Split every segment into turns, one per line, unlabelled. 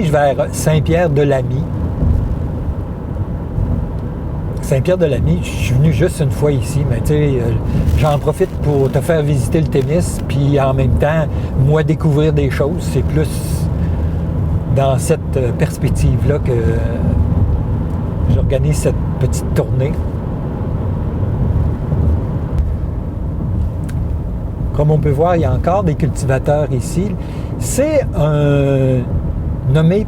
dirige vers Saint-Pierre-de-Lamy. Saint-Pierre-de-Lamy, je suis venu juste une fois ici, mais tu sais, j'en profite pour te faire visiter le Témis, puis en même temps, moi, découvrir des choses. C'est plus dans cette perspective-là que j'organise cette petite tournée. Comme on peut voir, il y a encore des cultivateurs ici. C'est un nommé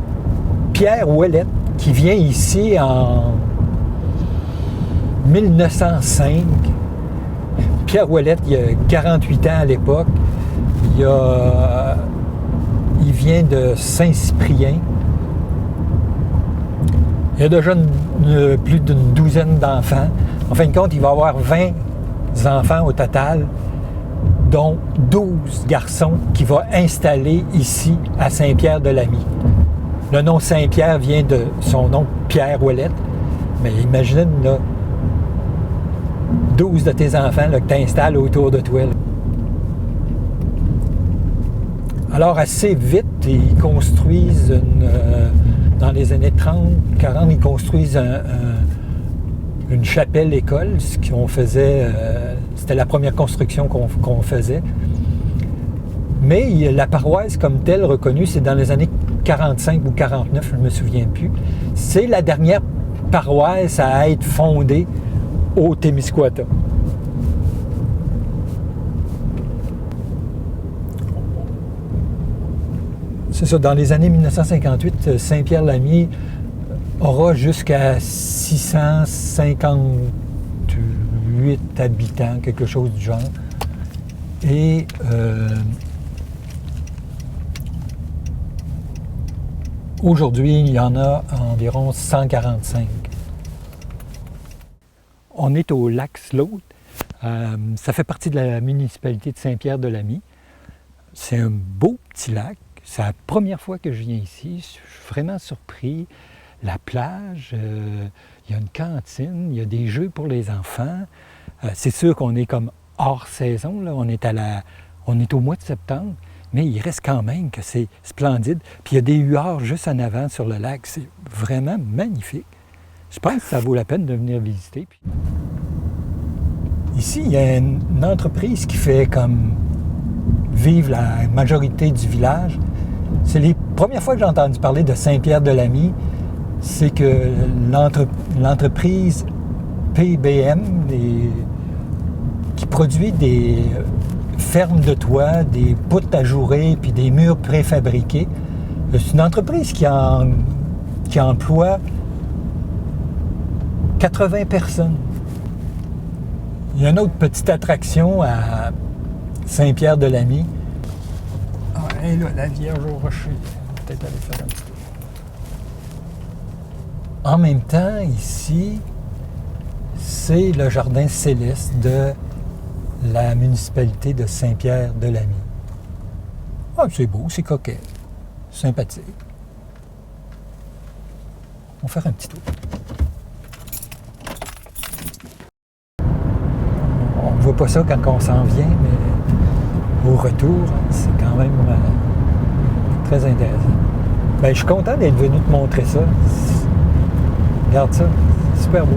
Pierre Ouellette qui vient ici en 1905. Pierre Ouellette, il a 48 ans à l'époque. Il vient de Saint-Cyprien. Il a déjà plus d'une douzaine d'enfants. En fin de compte, il va avoir 20 enfants au total, dont 12 garçons qu'il va installer ici à Saint-Pierre-de-Lamy. Le nom Saint-Pierre vient de son nom Pierre Ouellette, mais imagine là, 12 de tes enfants là, que tu installes autour de toi. Là. Alors assez vite, ils construisent dans les années 30, 40, ils construisent une chapelle-école, ce qu'on faisait, c'était la première construction qu'on faisait. Mais la paroisse comme telle reconnue, c'est dans les années 45 ou 49, je ne me souviens plus. C'est la dernière paroisse à être fondée au Témiscouata. C'est ça, dans les années 1958, Saint-Pierre-Lamy aura jusqu'à 658 habitants, quelque chose du genre. Et aujourd'hui, il y en a environ 145. On est au lac Sloat. Ça fait partie de la municipalité de Saint-Pierre-de-Lamy. C'est un beau petit lac. C'est la première fois que je viens ici. Je suis vraiment surpris. La plage, il y a une cantine, il y a des jeux pour les enfants. C'est sûr qu'on est comme hors saison, là. On est au mois de septembre, mais il reste quand même que c'est splendide. Puis il y a des huards juste en avant sur le lac. C'est vraiment magnifique. Je pense que ça vaut la peine de venir visiter. Ici, il y a une entreprise qui fait comme vivre la majorité du village. C'est les premières fois que j'ai entendu parler de Saint-Pierre-de-Lamy. C'est que l'entreprise PBM, qui produit des fermes de toit, des poutres ajourées puis des murs préfabriqués, c'est une entreprise qui emploie 80 personnes. Il y a une autre petite attraction à Saint-Pierre-de-Lamy. Et là, la Vierge au Rocher. Peut-être aller faire un petit tour. En même temps, ici, c'est le jardin céleste de la municipalité de Saint-Pierre-de-Lamy. Ah, c'est beau, c'est coquet, sympathique. On va faire un petit tour. On ne voit pas ça quand on s'en vient, mais au retour, c'est quand même très intéressant. Bien, je suis content d'être venu te montrer ça. Regarde ça, c'est super beau.